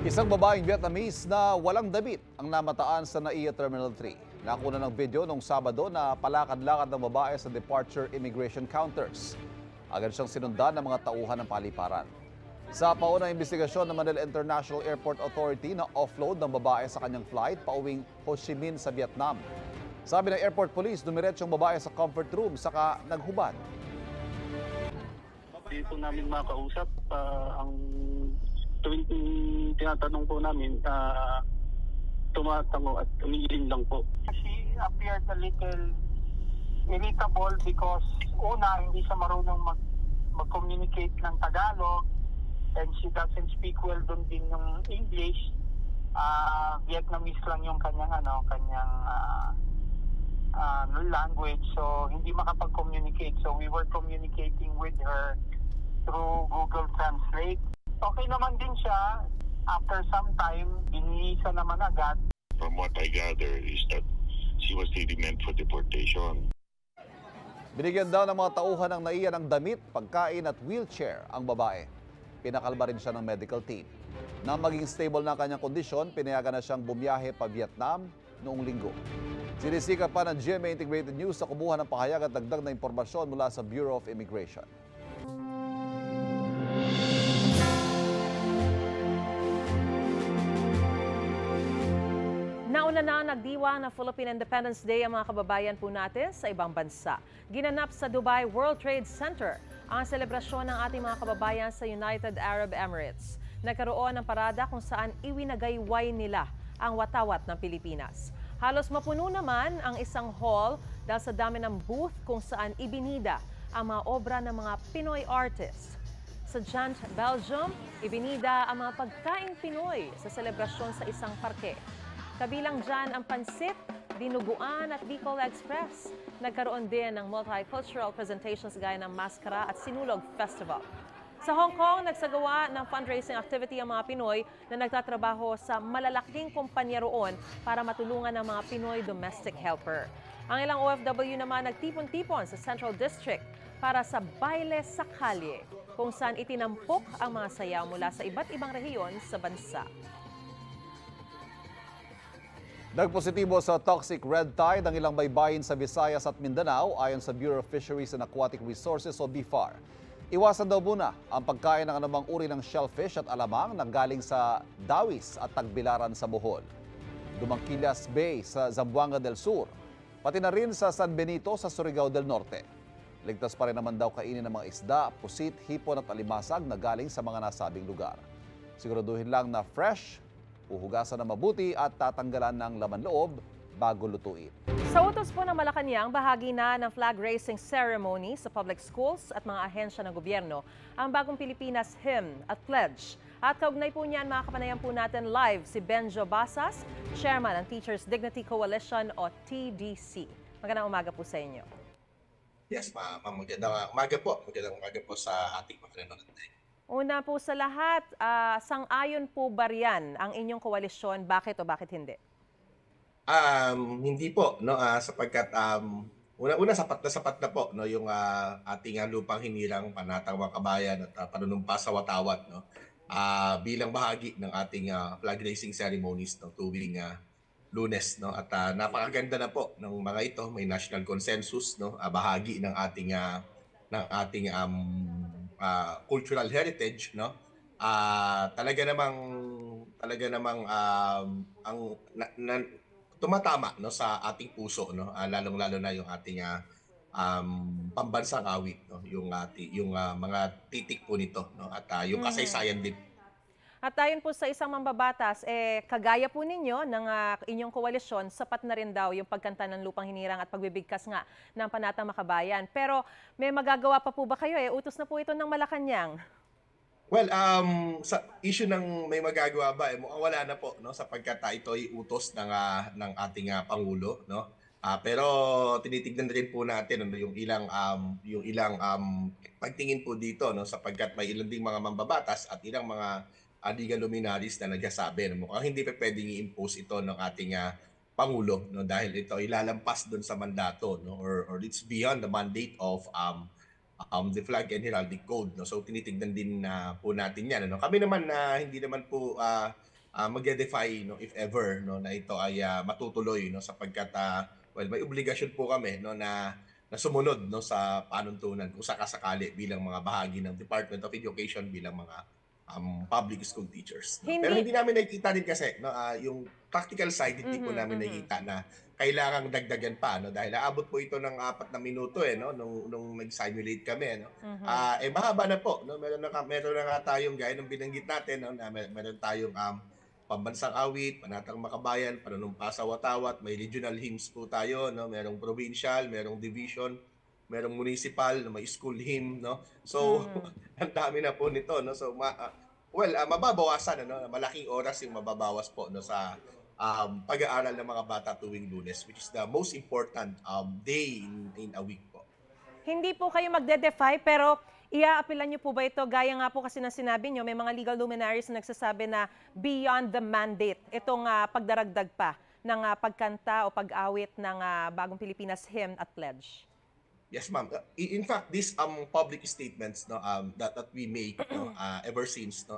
Isang babaeng Vietnamese na walang damit ang namataan sa NAIA Terminal 3. Nakuna ng video noong Sabado na palakad-lakad ng babae sa departure immigration counters. Agad siyang sinundan ng mga tauhan ng paliparan. Sa paunang investigasyon ng Manila International Airport Authority na offload ng babae sa kanyang flight pauwing Ho Chi Minh sa Vietnam. Sabi ng airport police, dumiretsyong babae sa comfort room saka naghubad. Hindi po namin makausap. Ang tuwing tinatanong po namin, tumatango at umiiling lang po. She appeared a little irritable because una, hindi siya marunong mag-communicate ng Tagalog and she doesn't speak well doon din yung English. Vietnamese lang yung kanyang language, so hindi makapag-communicate. So we were communicating with her through Google Translate. Okay naman din siya. After some time, binihisa naman agad. From what I gather is that she was really meant for deportation. Binigyan daw ng mga tauhan ng NAIA ng damit, pagkain at wheelchair ang babae. Pinakalma rin siya ng medical team. Nang maging stable na kanyang kondisyon, pinayagan na siyang bumiyahe pa Vietnam noong linggo. Sinisika pa ng GMA Integrated News sa kumuha ng pahayag at dagdag na impormasyon mula sa Bureau of Immigration. Nauna na nagdiwang na Philippine Independence Day ang mga kababayan po natin sa ibang bansa. Ginanap sa Dubai World Trade Center ang selebrasyon ng ating mga kababayan sa United Arab Emirates. Nagkaroon ng parada kung saan iwinagayway nila ang watawat ng Pilipinas. Halos mapuno naman ang isang hall dahil sa dami ng booth kung saan ibinida ang mga obra ng mga Pinoy artists. Sa Ghent, Belgium, ibinida ang mga pagkaing Pinoy sa selebrasyon sa isang parke. Kabilang dyan ang pansit, dinuguan at Bicol Express. Nagkaroon din ng multicultural presentations gaya ng Maskara at Sinulog Festival. Sa Hong Kong, nagsagawa ng fundraising activity ang mga Pinoy na nagtatrabaho sa malalaking kumpanya roon para matulungan ang mga Pinoy domestic helper. Ang ilang OFW naman nagtipon-tipon sa Central District para sa Baile sa Kalye, kung saan itinampok ang mga sayaw mula sa iba't ibang rehiyon sa bansa. Nagpositibo sa toxic red tide ang ilang baybayin sa Visayas at Mindanao ayon sa Bureau of Fisheries and Aquatic Resources o BFAR. Iwasan daw muna ang pagkain ng anumang uri ng shellfish at alamang na galing sa Dawis at Tagbilaran sa Bohol, Dumangkilas Bay sa Zamboanga del Sur, pati na rin sa San Benito sa Surigao del Norte. Ligtas pa rin naman daw kainin ng mga isda, pusit, hipon at alimasag na galing sa mga nasabing lugar. Siguraduhin lang na fresh, uhugasan na mabuti at tatanggalan ng laman loob bago lutuin. Sa utos po ng Malacanang, bahagi na ng flag raising ceremony sa public schools at mga ahensya ng gobyerno ang bagong Pilipinas Hymn at Pledge. At kaugnay po niyan, makakapanayan po natin live si Benjo Basas, Chairman ng Teachers Dignity Coalition o TDC. Magandang umaga po sa inyo. Yes, ma'am. Magandang umaga po. Magandang umaga po sa ating mga nanonood. Una po sa lahat, sang-ayon po ba riyan ang inyong koalisyon? Bakit o bakit hindi? Hindi po, no, sapagkat una sapat na po, no, yung ating lupang hinirang panatang mga kabayan at panunumpa sa watawat, no, bilang bahagi ng ating flag raising ceremonies no, tuwing Lunes, no, at napakaganda na po ng mga ito, may national consensus, no, bahagi ng ating cultural heritage, no. Talaga namang tumatama, no, sa ating puso, no, lalong-lalo na yung ating pambansang awit, no, yung mga titik po nito, no, at yung kasaysayan din. At ayon po sa isang mambabatas, kagaya po ninyo ng inyong koalisyon, sapat na rin daw yung pagkanta ng lupang hinirang at pagbibigkas nga ng panatang makabayan. Pero may magagawa pa po ba kayo? Utos na po ito ng Malacanang. Well, sa issue ng may magagawa ba, mukhang wala na po, no, sapagkat ito ay utos ng ating Pangulo, no. Pero tinitignan rin po natin, ano, yung ilang pagtingin po dito, no, sapagkat may ilang ding mga mambabatas at ilang mga legal luminaries na nagsasabi na mukhang hindi pa pwedeng i-impose ito ng ating Pangulo, no, dahil ito ay lalampas doon sa mandato, no, or it's beyond the mandate of the Flag and Heraldic Code, no. So tinitingnan din po natin 'yan, ano. Kami naman na hindi naman po magde-defy no, if ever no, na ito ay matutuloy no, sapagkat well, may obligasyon po kami no, na sumunod no, sa panuntunan kung sakasakali bilang mga bahagi ng Department of Education bilang mga public school teachers. No? Pero hindi namin nakikita din kasi no, yung practical side hindi po namin nakikita na kailangang dagdagan pa no, dahil aabot po ito ng 4 na minuto no nung nag-simulate kami no. Mahaba na po no, meron na nga tayong gaya ng binanggit natin no, na meron tayong pambansang awit, panatang makabayan, panunumpa sa watawat, may regional hymns po tayo no, merong provincial, merong division, merong municipal, may school hymn no. So ang dami na po nito no. So mababawasan no, malaking oras yung mababawas po no sa pag-aaral ng mga bata tuwing Lunes, which is the most important day in a week po. Hindi po kayo magde-defy, pero ia-apilan niyo po ba ito? Gaya nga po kasi na sinabi niyo, may mga legal luminaries na nagsasabi na beyond the mandate, itong pagdaragdag pa ng pagkanta o pag-awit ng Bagong Pilipinas Hymn at Pledge. Yes, ma'am. In fact, these public statements no that we make no, ever since no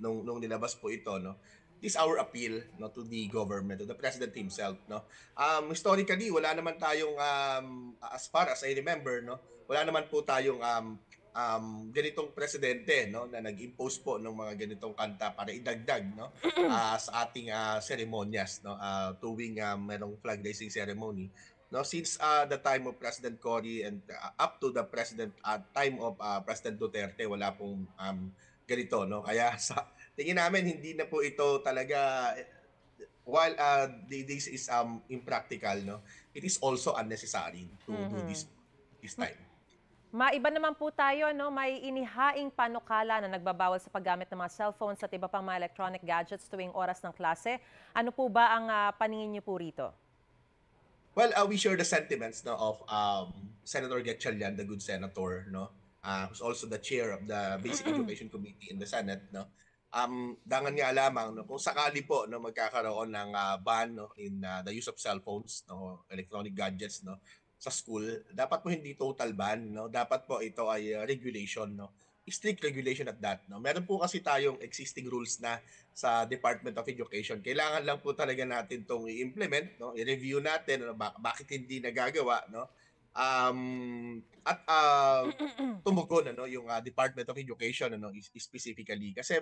nung nilabas po ito no, is our appeal no to the government, to the president himself no. Historically wala naman tayong as far as I remember no, wala naman po tayong ganitong presidente no na nag-impose po ng mga ganitong kanta para idagdag no sa ating seremonyas no tuwing merong flag raising ceremony no, since the time of President Cory and up to the time of President Duterte, wala pong ganito no. Kaya sa tingin namin hindi na po ito talaga, while this is impractical no, it is also unnecessary to do this time. Maiba naman po tayo, no? May inihaing panukala na nagbabawal sa paggamit ng mga cellphones at iba pang mga electronic gadgets tuwing oras ng klase. Ano po ba ang paningin niyo po rito? Well, we share the sentiments no, of Senator Gatchalian, the good senator, no, who's also the chair of the Basic Education Committee in the Senate. No. Dangan nga lamang no, kung sakali po no, magkakaroon ng ban no, in the use of cellphones, no, electronic gadgets no, sa school, dapat po hindi total ban. No. Dapat po ito ay regulation. No. Strict regulation at that. No? Meron po kasi tayong existing rules na sa Department of Education. Kailangan lang po talaga natin itong i-implement, no? I-review natin no? Bakit hindi nagagawa. No? At tumugon ano, yung Department of Education ano, specifically. Kasi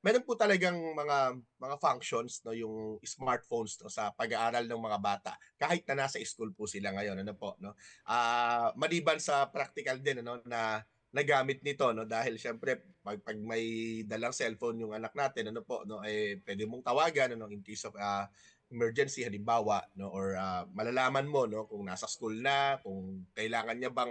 meron po talagang mga functions, no? Yung smartphones no? Sa pag-aaral ng mga bata. Kahit na nasa school po sila ngayon. Ano po, no? Maliban sa practical din ano, na nagamit nito no dahil syempre pag may dalang cellphone yung anak natin ano po no pwede mong tawagan ano in case of emergency halimbawa no or malalaman mo no kung nasa school na, kung kailangan niya bang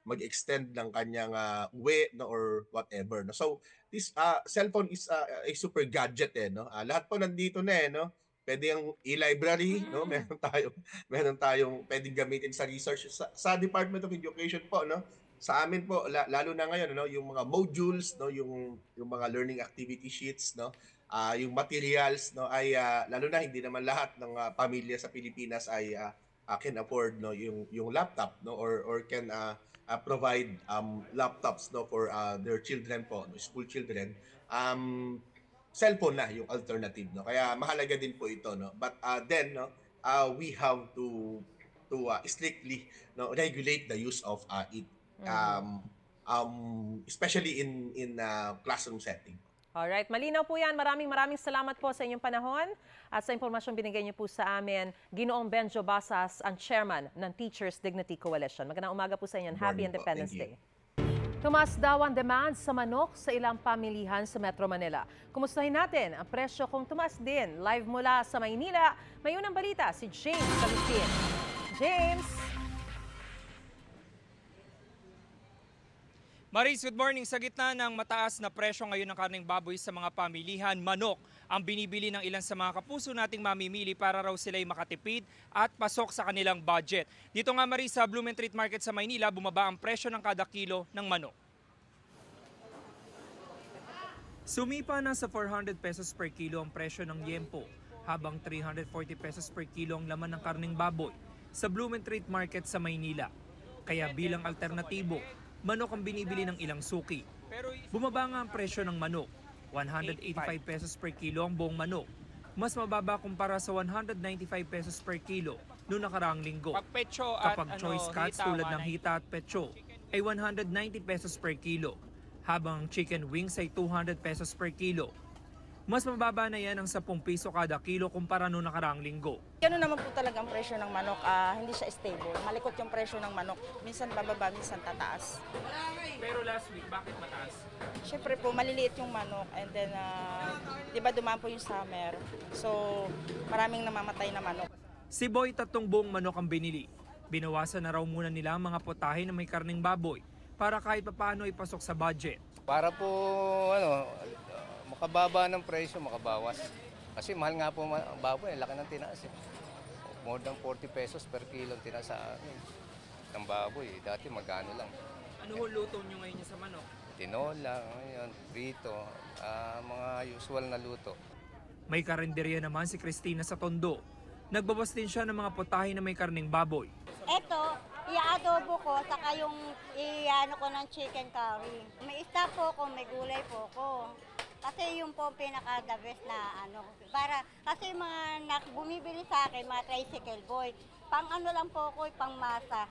mag-extend ng kanyang uwi no or whatever no. So this cellphone is a super gadget no. Lahat po nandito na no. Pwede yung e-library no, meron tayong pwedeng gamitin sa research sa Department of Education po no. Sa amin po lalo na ngayon no, yung mga modules no, yung mga learning activity sheets no, yung materials no ay lalo na hindi naman lahat ng pamilya sa Pilipinas ay can afford no yung laptop no or can provide laptops no for their children po, no, school children. Cellphone na yung alternative no. Kaya mahalaga din po ito no. But then no we have to strictly no regulate the use of it. Especially in classroom setting. Alright, malinaw po yan. Maraming salamat po sa inyong panahon at sa impormasyong binigay niyo po sa amin. Ginoong Benjo Basas, ang chairman ng Teachers Dignity Coalition. Magandang umaga po sa inyo. Happy Independence Day. Tumaas daw ang demand sa manok sa ilang pamilihan sa Metro Manila. Kumustahin natin ang presyo kung tumaas din. Live mula sa Maynila, may unang balita si James Salutin. James! Maris, good morning. Sa gitna ng mataas na presyo ngayon ng karneng baboy sa mga pamilihan, manok ang binibili ng ilan sa mga kapuso nating mamimili para raw sila'y makatipid at pasok sa kanilang budget. Dito nga Maris, sa Blumentritt Market sa Maynila, bumaba ang presyo ng kada kilo ng manok. Sumipa na sa 400 pesos per kilo ang presyo ng yempo, habang 340 pesos per kilo ang laman ng karneng baboy sa Blumentritt Market sa Maynila. Kaya bilang alternatibo, manok ang binibili ng ilang suki. Bumaba nga ang presyo ng manok. 185 pesos per kilo ang buong manok. Mas mababa kumpara sa 195 pesos per kilo noong nakaraang linggo. Kapag choice cuts tulad ng hita at petso ay 190 pesos per kilo, habang chicken wings ay 200 pesos per kilo. Mas mababa na yan ang 10 piso kada kilo kumpara noong nakaraang linggo. Gano'n naman po talaga ang presyo ng manok, hindi siya stable. Malikot yung presyo ng manok, minsan bababa, minsan tataas. Pero last week, bakit mataas? Siyempre po, maliliit yung manok and then, di ba dumaan po yung summer, so maraming namamatay na manok. Si Boy 3 buong manok ang binili. Binawasan na raw muna nila ang mga putahe na may karneng baboy para kahit papaano ipasok sa budget. Para po makababa ng presyo, makabawas. Kasi mahal nga po ang baboy, laki ng tinaas. More than 40 pesos per kilo ang tinaas sa amin ng baboy. Dati magkano lang. Ano ho luto nyo ngayon sa manok? Tinola, ngayon, prito, mga usual na luto. May karinderya naman si Christina sa Tondo. Nagbabas din siya ng mga putahe na may karneng baboy. Ito, i-adobo ko, saka yung i-ano ko ng chicken curry. May isda po ko, may gulay po ko. Kasi yung po pinaka-the best na ano. Kasi yung mga bumibili sa akin, mga tricycle boy, pang ano lang po ko, pang masa.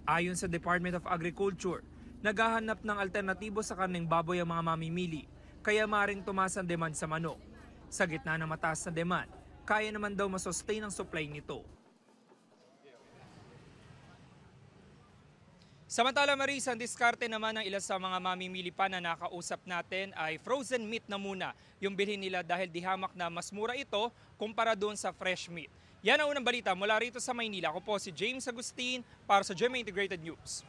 Ayon sa Department of Agriculture, naghahanap ng alternatibo sa karneng baboy ang mga mamimili, kaya maring tumaas ang demand sa manok. Sa gitna ng mataas na demand, kaya naman daw masustain ang supply nito. Samantala Marisa, ang diskarte naman ng ilan sa mga mamimili pa na nakausap natin ay frozen meat na muna yung bilhin nila dahil dihamak na mas mura ito kumpara doon sa fresh meat. Yan ang unang balita mula rito sa Maynila. Ako po si James Agustin para sa GMA Integrated News.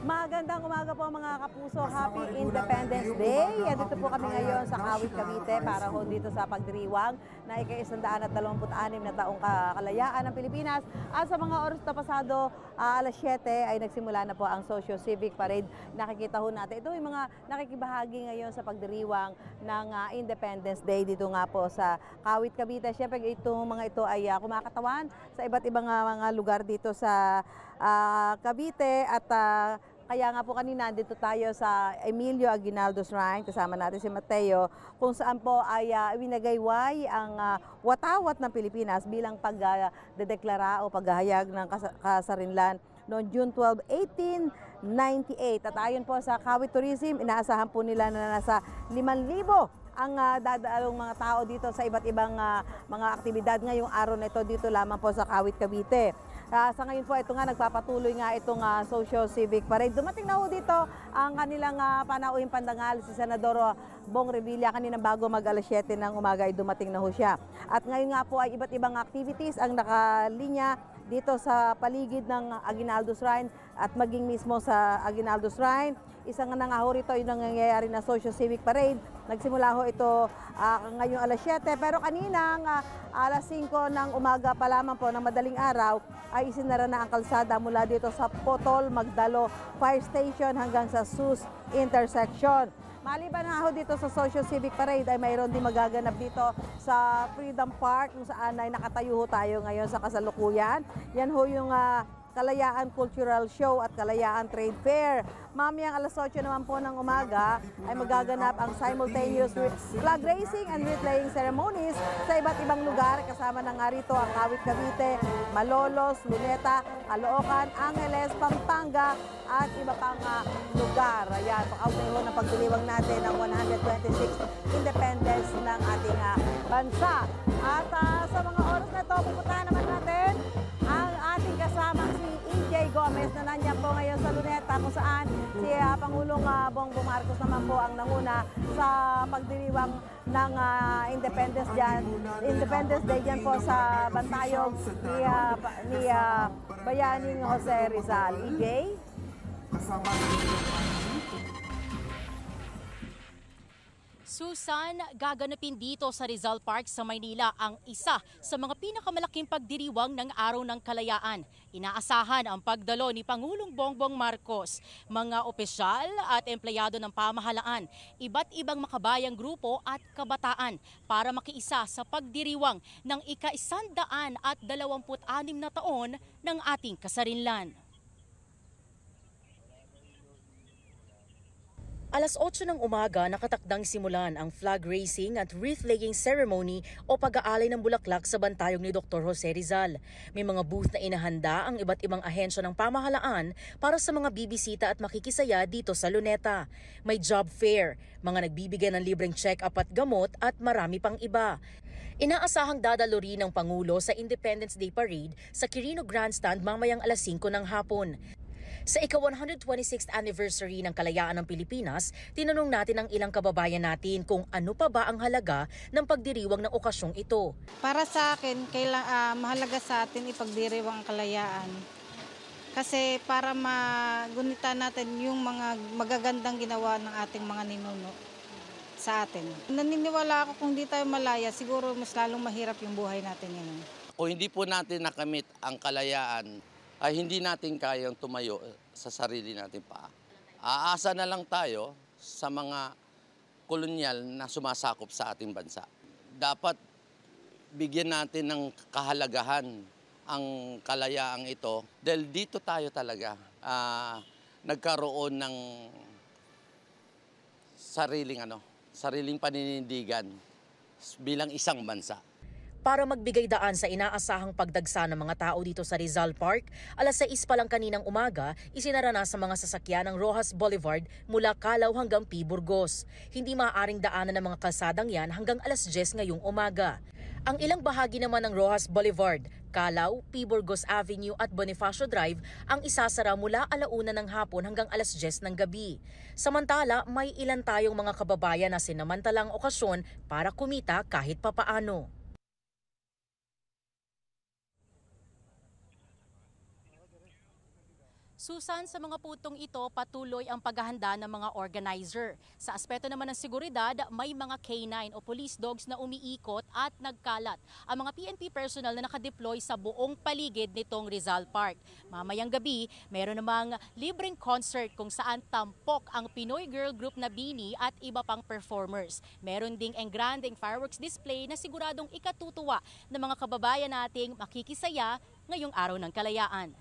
Magandang umaga po mga kapuso. Happy Independence Day. Dito po kami ngayon sa Kawit, Cavite para ho dito sa pagdiriwang na ika-126 na taong kalayaan ng Pilipinas. At sa mga oras na pasado, alas 7 ay nagsimula na po ang Socio-Civic Parade. Nakikita ho natin. Ito yung mga nakikibahagi ngayon sa pagdiriwang ng Independence Day dito nga po sa Kawit, Cavite. Siyempre mga ito ay kumakatawan sa iba't ibang mga lugar dito sa Cavite at kaya nga po kanina dito tayo sa Emilio Aguinaldo Shrine, kasama natin si Mateo, kung saan po ay winagayway ang watawat ng Pilipinas bilang pagdedeklara o paghahayag ng kasarinlan noong June 12, 1898. At ayon po sa Kawit Tourism, inaasahan po nila na nasa 5,000 ang dadaalong mga tao dito sa iba't ibang mga aktibidad ngayong araw na ito dito lamang po sa Kawit, Cavite. Sa ngayon po, ito nga nagpapatuloy nga itong Socio-Civic Parade. Dumating na ho dito ang kanilang panauhing pandangal, si Senador Bong Revilla. Kanina bago mag alas 7 ng umaga ay dumating na ho siya. At ngayon nga po ay iba't ibang activities ang nakalinya dito sa paligid ng Aguinaldo Shrine at maging mismo sa Aguinaldo Shrine. Isang nga nga ho rito yung nangyayari na Socio-Civic Parade. Nagsimula ho ito ngayong alas 7 pero kaninang alas 5 ng umaga pa lamang po ng madaling araw ay isinara na ang kalsada mula dito sa Potol Magdalo Fire Station hanggang sa Sus Intersection. Maliban na ho dito sa Socio-Civic Parade ay mayroon din magaganap dito sa Freedom Park kung saan ay nakatayo ho tayo ngayon sa kasalukuyan. Yan ho yung Kalayaan Cultural Show at Kalayaan Trade Fair. Mamayang alas 8 naman po ng umaga ay magaganap ang simultaneous flag raising and wreath laying ceremonies sa iba't ibang lugar. Kasama na nga rito ang Kawit, Cavite, Malolos, Luneta, Caloocan, Angeles, Pampanga at iba pang lugar. Ayan, pakaugnay ho ng pagdiriwang natin ng 126th Independence ng ating bansa. At sa mga oras na ito, pupuntahan naman natin ang ating kasamang si EJ Gomez na nandiyan po ngayon sa Luneta kung saan si Pangulong Bongbong Marcos naman po ang nanguna sa pagdiriwang ng Independence Day dyan po sa Bantayog ni Bayaning Jose Rizal. EJ? Susan, gaganapin dito sa Rizal Park sa Maynila ang isa sa mga pinakamalaking pagdiriwang ng Araw ng Kalayaan. Inaasahan ang pagdalo ni Pangulong Bongbong Marcos, mga opisyal at empleyado ng pamahalaan, iba't ibang makabayang grupo at kabataan para makiisa sa pagdiriwang ng ika-126 na taon ng ating kasarinlan. Alas 8 ng umaga, nakatakdang simulan ang flag raising at wreath-laying ceremony o pag-aalay ng bulaklak sa bantayog ni Dr. Jose Rizal. May mga booth na inahanda ang iba't ibang ahensya ng pamahalaan para sa mga bibisita at makikisaya dito sa Luneta. May job fair, mga nagbibigay ng libreng check-up at gamot at marami pang iba. Inaasahang dadalo rin ng Pangulo sa Independence Day Parade sa Quirino Grandstand mamayang alas 5 ng hapon. Sa ika-126th anniversary ng Kalayaan ng Pilipinas, tinanong natin ang ilang kababayan natin kung ano pa ba ang halaga ng pagdiriwang ng okasyong ito. Para sa akin, mahalaga sa atin ipagdiriwang ang kalayaan. Kasi para magunita natin yung mga magagandang ginawa ng ating mga ninuno sa atin. Naniniwala ako kung di tayo malaya, siguro mas lalong mahirap yung buhay natin ngayon. Kung hindi po natin nakamit ang kalayaan, ay hindi natin kayang tumayo sa sarili natin pa. Aasa na lang tayo sa mga kolonyal na sumasakop sa ating bansa. Dapat bigyan natin ng kahalagahan ang kalayaang ito dahil dito tayo talaga nagkaroon ng sariling paninindigan bilang isang bansa. Para magbigay daan sa inaasahang pagdagsa ng mga tao dito sa Rizal Park, alas 6 pa lang kaninang umaga, isinara na sa mga sasakyan ng Roxas Boulevard mula Calao hanggang P. Burgos. Hindi maaaring daanan ng mga kalsadang yan hanggang alas 10 ngayong umaga. Ang ilang bahagi naman ng Roxas Boulevard, Calao, P. Burgos Avenue at Bonifacio Drive ang isasara mula 1:00 ng hapon hanggang alas 10 ng gabi. Samantala, may ilan tayong mga kababayan na sinamantalang okasyon para kumita kahit papaano. Susan, sa mga putong ito, patuloy ang paghahanda ng mga organizer. Sa aspeto naman ng seguridad, may mga K9 o police dogs na umiikot at nagkalat ang mga PNP personnel na nakadeploy sa buong paligid nitong Rizal Park. Mamayang gabi, meron namang libreng concert kung saan tampok ang Pinoy girl group na BINI at iba pang performers. Meron ding engranding fireworks display na siguradong ikatutuwa ng mga kababayan nating makikisaya ngayong Araw ng Kalayaan.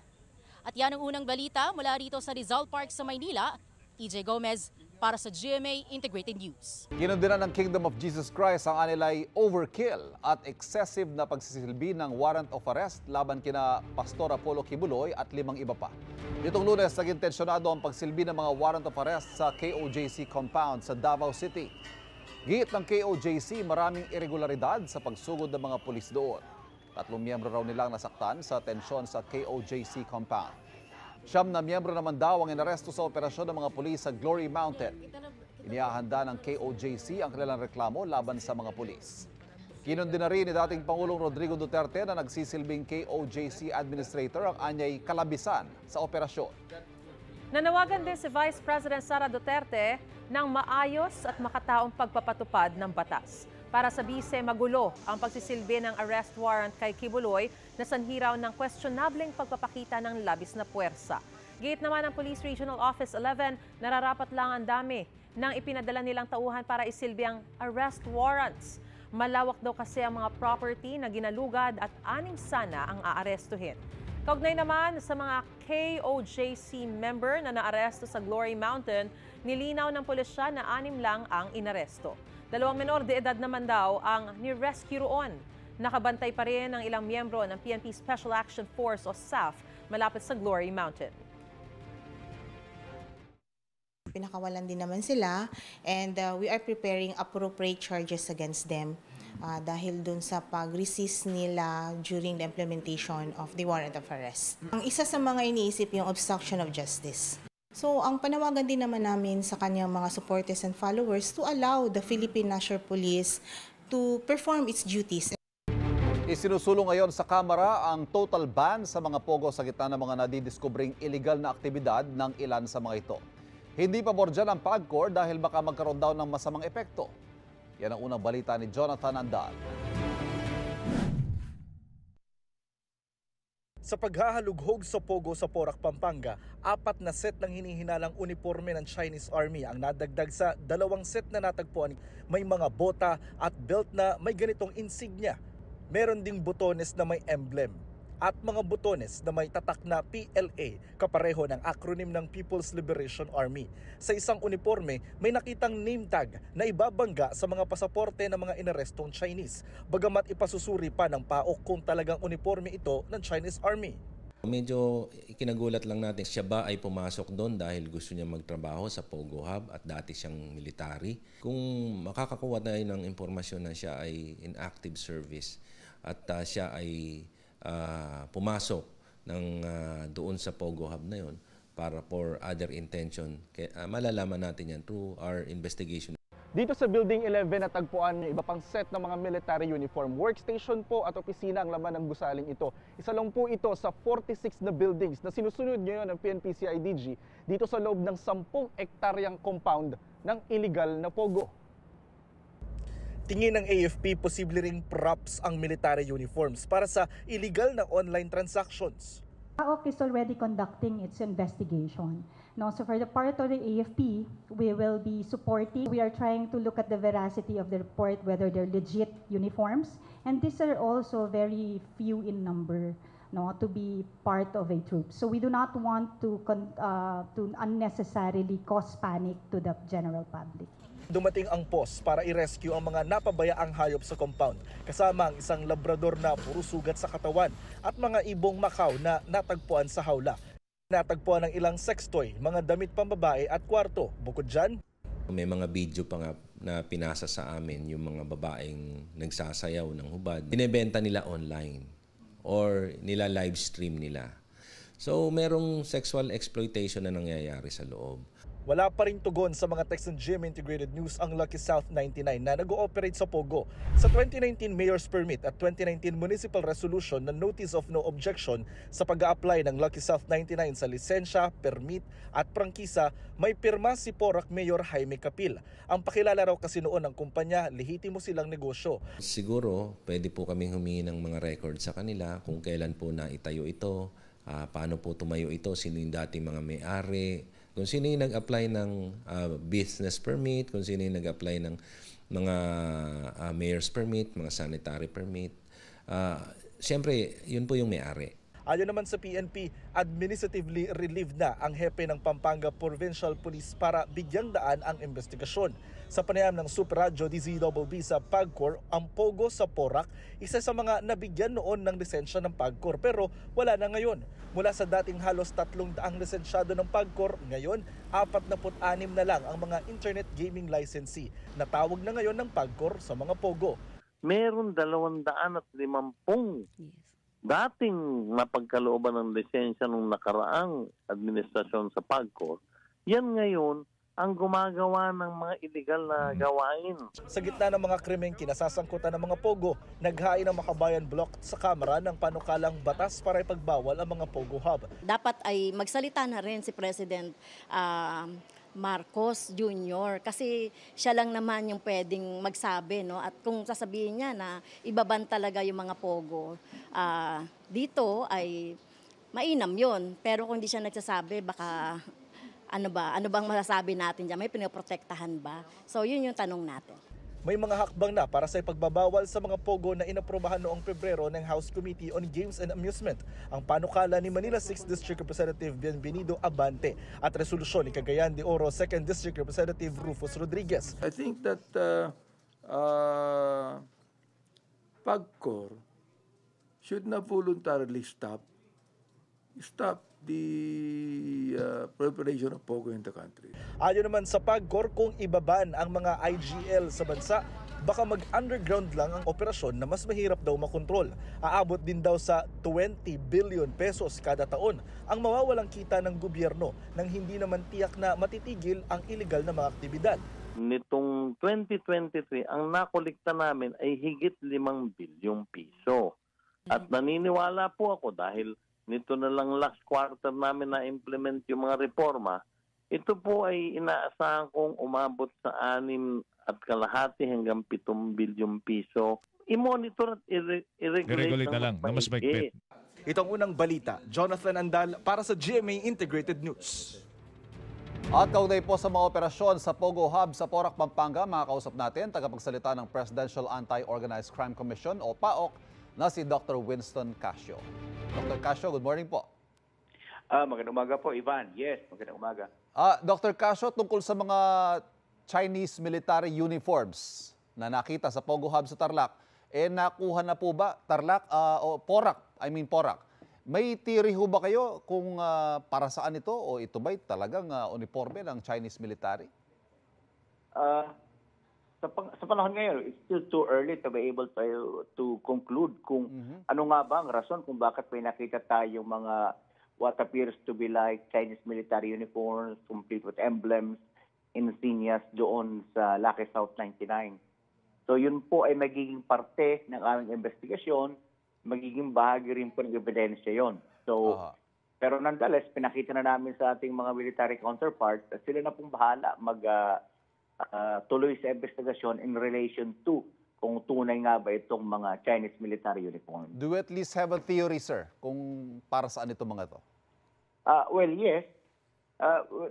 At yan ang unang balita mula rito sa Rizal Park sa Maynila. EJ Gomez para sa GMA Integrated News. Kinundinan ng Kingdom of Jesus Christ ang anilay overkill at excessive na pagsisilbi ng warrant of arrest laban kina Pastor Apollo Kibuloy at 5 iba pa. Nitong Lunes, naging tensyonado ang pagsilbi ng mga warrant of arrest sa KOJC compound sa Davao City. Gihit ng KOJC, maraming irregularidad sa pagsugod ng mga pulis doon. 3 miyembro raw nilang nasaktan sa tensyon sa KOJC compound. 9 na miyembro naman daw ang inaresto sa operasyon ng mga pulis sa Glory Mountain. Inihahanda ng KOJC ang kanilang reklamo laban sa mga pulis. Kinundi na rin ni dating Pangulong Rodrigo Duterte na nagsisilbing KOJC administrator ang anyay kalabisan sa operasyon. Nanawagan din si Vice President Sara Duterte ng maayos at makataong pagpapatupad ng batas. Para sa bise, magulo ang pagsisilbi ng arrest warrant kay Kibuloy na sanhiraw ng questionableng pagpapakita ng labis na puwersa. Gate naman ng Police Regional Office 11, nararapat lang ang dami ng ipinadala nilang tauhan para isilbi ang arrest warrants. Malawak daw kasi ang mga property na ginalugad at 6 sana ang aarestuhin. Kaugnay naman sa mga KOJC member na naaresto sa Glory Mountain, nilinaw ng pulisya na 6 lang ang inaresto. 2 menor de edad naman daw ang ni-rescue roon. Nakabantay pa rin ang ilang miyembro ng PNP Special Action Force o SAF malapit sa Glory Mountain. Pinakawalan din naman sila and we are preparing appropriate charges against them dahil dun sa pag-resist nila during the implementation of the warrant of arrest. Ang isa sa mga iniisip yung obstruction of justice. So, ang panawagan din naman namin sa kanyang mga supporters and followers to allow the Philippine National Police to perform its duties. Isinusulong ngayon sa Kamara ang total ban sa mga pogo sa gitna ng mga nadidiskubring illegal na aktibidad ng ilan sa mga ito. Hindi pabor dyan ang PAGCOR dahil baka magkaroon daw ng masamang epekto. Yan ang unang balita ni Jonathan Andal. Sa paghahalughog sa Pogo sa Porac, Pampanga, 4 na set ng hinihinalang uniforme ng Chinese Army ang nadagdag sa 2 set na natagpuan. May mga bota at belt na may ganitong insignia. Meron ding butones na may emblem at mga butones na may tatak na PLA, kapareho ng acronym ng People's Liberation Army. Sa isang uniforme, may nakitang name tag na ibabangga sa mga pasaporte ng mga inarestong Chinese, bagamat ipasusuri pa ng PAOK kung talagang uniforme ito ng Chinese Army. Medyo ikinagulat lang natin, siya ba ay pumasok doon dahil gusto niya magtrabaho sa Pogo Hub at dati siyang military? Kung makakakuha tayo ng impormasyon na siya ay in active service at siya ay pumasok doon sa Pogo Hub na yon para for other intention, malalaman natin yan through our investigation. Dito sa Building 11 natagpuan yung iba pang set ng mga military uniform. Workstation po at opisina ang laman ng gusaling ito. Isa lang po ito sa 46 na buildings na sinusunod ngayon ng PNP-CIDG dito sa loob ng 10 hektaryang compound ng illegal na Pogo. Tingin ng AFP, posible ring props ang military uniforms para sa illegal na online transactions. PAOK is already conducting its investigation. No, so for the part of the AFP, we will be supporting. We are trying to look at the veracity of the report, whether they're legit uniforms, and these are also very few in number, no, to be part of a troop. So we do not want to unnecessarily cause panic to the general public. Dumating ang POS para i-rescue ang mga napabayaang hayop sa compound, kasama ang isang labrador na puro sugat sa katawan at mga ibong Macau na natagpuan sa hawla. Natagpuan ng ilang sex toy, mga damit pambabae at kwarto. Bukod dyan, may mga video pa nga na pinasa sa amin yung mga babaeng nagsasayaw ng hubad. Binebenta nila online or nila live stream nila. So merong sexual exploitation na nangyayari sa loob. Wala pa rin tugon sa mga text ng GM Integrated News ang Lucky South 99 na nag-ooperate sa Pogo. Sa 2019 Mayor's Permit at 2019 Municipal Resolution na Notice of No Objection sa pag-a-apply ng Lucky South 99 sa lisensya, permit at prangkisa, may pirma si Porac Mayor Jaime Capil. Ang pakilala raw kasi noon ng kumpanya, lehitimo silang negosyo. Siguro pwede po kaming humingi ng mga record sa kanila kung kailan po na itayo ito, paano po tumayo ito, sino yung dating mga may-ari, kung sino yung nag-apply ng business permit, kung sino yung nag-apply ng mga mayor's permit, mga sanitary permit. Siyempre, yun po yung may-ari. Ayon naman sa PNP, administratively relieved na ang hepe ng Pampanga Provincial Police para bigyang daan ang investigasyon. Sa panayam ng Super Radio DZBB sa PAGCOR, ang Pogo sa Porac, isa sa mga nabigyan noon ng lisensya ng PAGCOR pero wala na ngayon. Mula sa dating halos 300 lisensyado ng PAGCOR, ngayon 46 na lang ang mga internet gaming licensee na tawag na ngayon ng PAGCOR sa mga Pogo. Meron 250 dating napagkalooban ng lisensya nung nakaraang administrasyon sa PAGCOR. Yan ngayon ang gumagawa ng mga illegal na gawain. Sa gitna ng mga krimeng kinasasangkutan ng mga Pogo, naghain ang Makabayan Block sa Kamara ng panukalang batas para ipagbawal ang mga Pogo Hub. Dapat ay magsalita na rin si President Marcos Jr. kasi siya lang naman yung pwedeng magsabi, no? At kung sasabihin niya na ibaban talaga yung mga Pogo, dito ay mainam yon. Pero kung hindi siya nagsasabi, baka ano bang masasabi natin diyan? May pinoprotektahan ba? So yun yung tanong natin. May mga hakbang na para sa ipagbabawal sa mga Pogo na inaprobahan noong Pebrero ng House Committee on Games and Amusement, ang panukala ni Manila 6th District Representative Bienvenido Abante at resolusyon ni Cagayan de Oro 2nd District Representative Rufus Rodriguez. I think that PAGCOR should not voluntarily stop the proliferation of Pogo in the country. Ayon naman sa PAGCOR, kung ibaban ang mga IGL sa bansa, baka mag-underground lang ang operasyon na mas mahirap daw makontrol. Aabot din daw sa 20 billion pesos kada taon ang mawawalang kita ng gobyerno nang hindi naman tiyak na matitigil ang illegal na mga aktibidad. Nitong 2023, ang nakolekta namin ay higit 5 bilyong piso. At naniniwala po ako dahil nito na lang last quarter namin na-implement yung mga reforma, Ito po ay inaasahan kong umabot sa 6.5 hanggang 7 bilyong piso. I-monitor at i-regulate na lang, na mas maigpit. Itong unang balita, Jonathan Andal para sa GMA Integrated News. At kaugnay po sa mga operasyon sa Pogo Hub sa Porac, Pampanga, makakausap natin tagapagsalita ng Presidential Anti-Organized Crime Commission o PAOC na si Dr. Winston Casio. Dr. Casio, good morning po. Magandang umaga po, Ivan. Yes, magandang umaga. Dr. Casio, tungkol sa mga Chinese military uniforms na nakita sa Pogo Hub sa Tarlac, nakuha na po ba Tarlac o Porac? Porac. May theory ho ba kayo kung para saan ito o ito ba'y talagang uniforme ng Chinese military? Sa panahon ngayon, it's still too early to be able to conclude kung ano nga ba ang rason kung bakit may nakita tayong mga what appears to be like Chinese military uniforms complete with emblems, insignias doon sa Lucky South 99. So yun po ay magiging parte ng aming investigasyon, magiging bahagi rin po ng ebidensya yon. So, pero nonetheless, pinakita na namin sa ating mga military counterparts at sila na pong bahala tuloy sa investigasyon in relation to kung tunay nga ba itong mga Chinese military uniform. Do you at least have a theory, sir, kung para saan itong mga ito? Well, yes.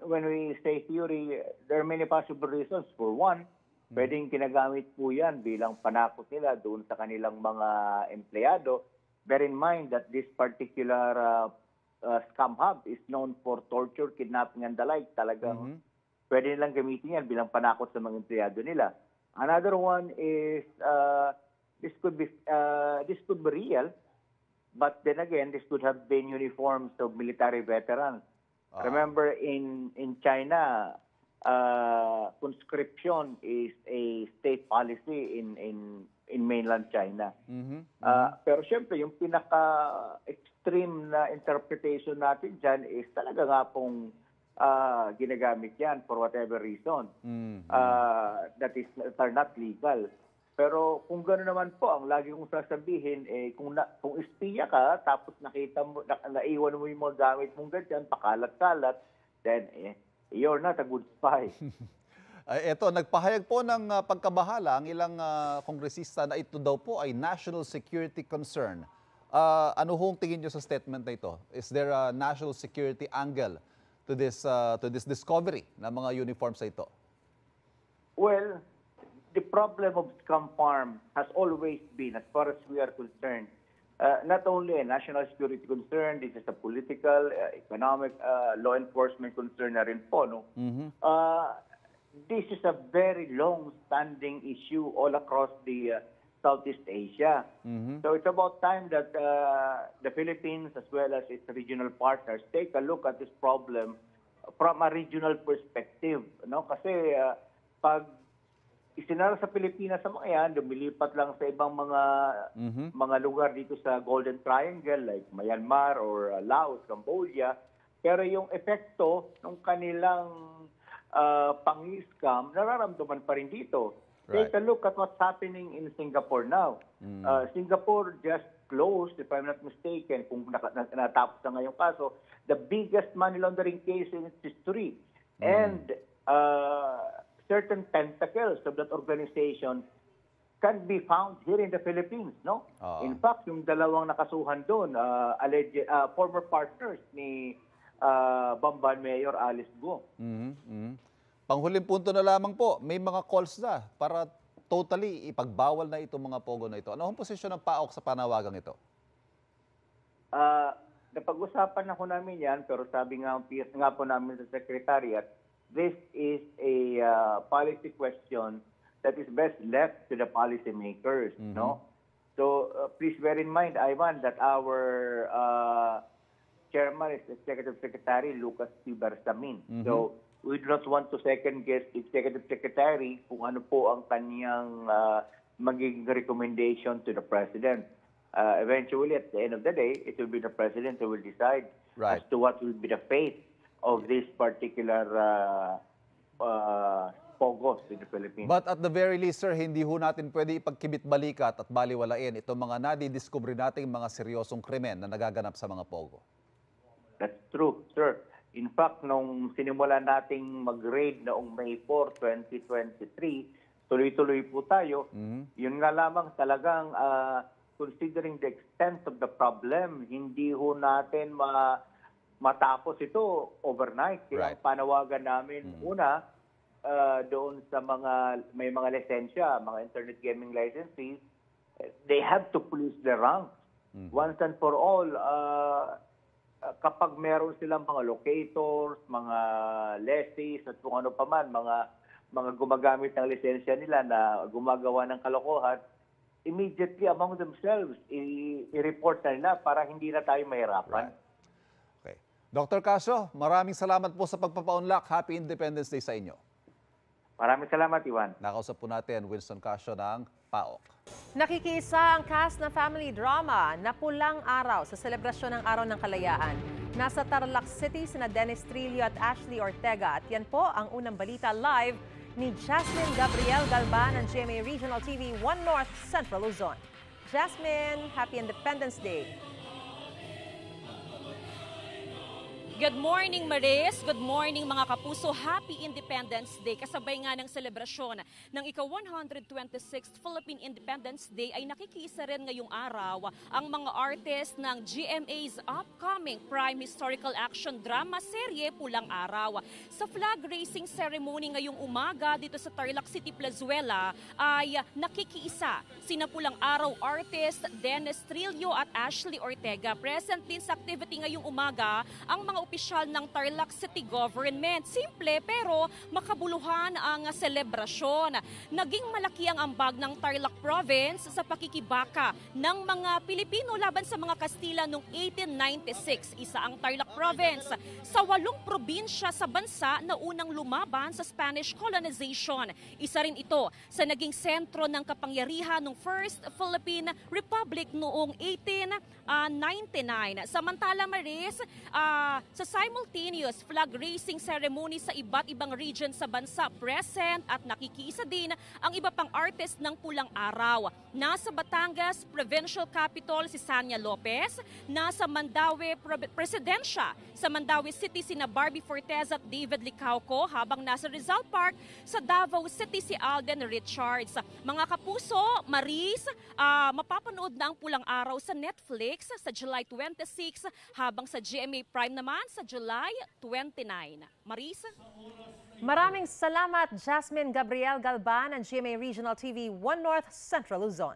When we say theory, there are many possible reasons. For one, pwedeng ginagamit po yan bilang panakot nila doon sa kanilang mga empleyado. Bear in mind that this particular scam hub is known for torture, kidnapping, and the like. Talagang pwede nilang gamitin yan bilang panakot sa mga empleyado nila. Another one is this could be real, but then again, this could have been uniforms of military veterans. Remember, in China, conscription is a state policy in mainland China. Pero syempre, yung pinaka-extreme na interpretation natin dyan is talaga nga pong ginagamit yan for whatever reason that are not legal. Pero kung gano'n naman po, ang lagi kong sasabihin, kung espiya ka, tapos nakita mo, naiwan mo yung mga gamit mong ganyan, pakalat-kalat, then you're not a good spy. Ito, nagpahayag po ng pagkabahala ang ilang kongresista na ito daw po ay national security concern. Ano hong tingin nyo sa statement na ito? Is there a national security angle to this discovery ng mga uniforms na ito? Well, the problem of scam farm has always been, as far as we are concerned, not only a national security concern, this is a political, economic, law enforcement concern na rin po. No? This is a very long-standing issue all across the Southeast Asia. So it's about time that the Philippines, as well as its regional partners, take a look at this problem from a regional perspective. No? Kasi pag isinara sa Pilipinas sa mga yan, lumilipat lang sa ibang mga lugar dito sa Golden Triangle like Myanmar or Laos, Cambodia. Pero yung epekto ng kanilang pang-scam, nararamdaman pa rin dito. Take a look at what's happening in Singapore now. Singapore just closed, if I'm not mistaken, kung natapos na ngayong kaso, the biggest money laundering case in its history. And certain tentacles of that organization can be found here in the Philippines, no? In fact, yung dalawang nakasuhan doon, former partners ni Bamban Mayor Alice Go. Panghuling punto na lamang po, may mga calls na para totally ipagbawal na itong mga pogo na ito. Ano ang posisyon ng PAOC sa panawagang ito? Napag-usapan na ko namin yan, pero sabi nga po namin sa Secretariat, this is a policy question that is best left to the policymakers, no? So please bear in mind, Ivan, that our chairman is Executive Secretary Lucas P. Bersamin. So we do not want to second-guess the Executive Secretary kung ano po ang kanyang magiging recommendation to the President. Eventually, at the end of the day, it will be the President who will decide as to what will be the fate of this particular pogos in the Philippines. But at the very least, sir, hindi ho natin pwede ipagkibit-balikat at baliwalain itong mga nadidiscovery nating mga seryosong krimen na nagaganap sa mga pogo. That's true, sir. In fact, nung sinimulan nating mag-raid noong May 4, 2023, tuloy-tuloy po tayo. Yun nga lamang talagang considering the extent of the problem, hindi ho natin matapos ito overnight. Kaya ang panawagan namin una, doon sa may mga lisensya, mga internet gaming licensees, they have to police their ranks. Once and for all, kapag meron silang mga locators, mga lessees, at kung ano pa man, mga gumagamit ng lisensya nila na gumagawa ng kalokohan, immediately among themselves, i-report na nila para hindi na tayo mahirapan. Okay. Dr. Casio, maraming salamat po sa pagpapaunlak. Happy Independence Day sa inyo. Maraming salamat, Iwan. Nakausap po natin Winston Casio ng PAOK. Nakikiisa ang cast ng family drama na Pulang Araw sa selebrasyon ng Araw ng Kalayaan. Nasa Tarlac City sina Dennis Trillo at Ashley Ortega. At yan po ang unang balita live ni Jasmine Gabriel Galban ng GMA Regional TV 1 North Central Luzon. Jasmine, Happy Independence Day. Good morning, Maris. Good morning, mga kapuso. Happy Independence Day. Kasabay nga ng selebrasyon ng ika-126th Philippine Independence Day ay nakikiisa rin ngayong araw ang mga artist ng GMA's upcoming Prime Historical Action Drama serye Pulang Araw. Sa flag raising ceremony ngayong umaga dito sa Tarlac City, Plazuela ay nakikiisa sina Pulang Araw artist Dennis Trillo at Ashley Ortega. Present din sa activity ngayong umaga ang mga opisyal ng Tarlac City Government. Simple pero makabuluhan ang selebrasyon. Naging malaki ang ambag ng Tarlac Province sa pakikibaka ng mga Pilipino laban sa mga Kastila noong 1896. Isa ang Tarlac Province sa 8 probinsya sa bansa na unang lumaban sa Spanish colonization. Isa rin ito sa naging sentro ng kapangyarihan ng First Philippine Republic noong 1899. Samantala, Maris, sa simultaneous flag raising ceremony sa iba't ibang region sa bansa, present at nakikiisa din ang iba pang artist ng Pulang Araw. Nasa Batangas Provincial Capital si Sania Lopez, nasa Mandaue Presidensya sa Mandaue City sina Barbie Fortez at David Licauco, habang nasa Rizal Park sa Davao City si Alden Richards. Mga kapuso, Maris, mapapanood na ang Pulang Araw sa Netflix sa July 26, habang sa GMA Prime naman sa July 29. Marisa? Maraming salamat, Jasmine Gabriel Galban ng GMA Regional TV 1 North Central Luzon.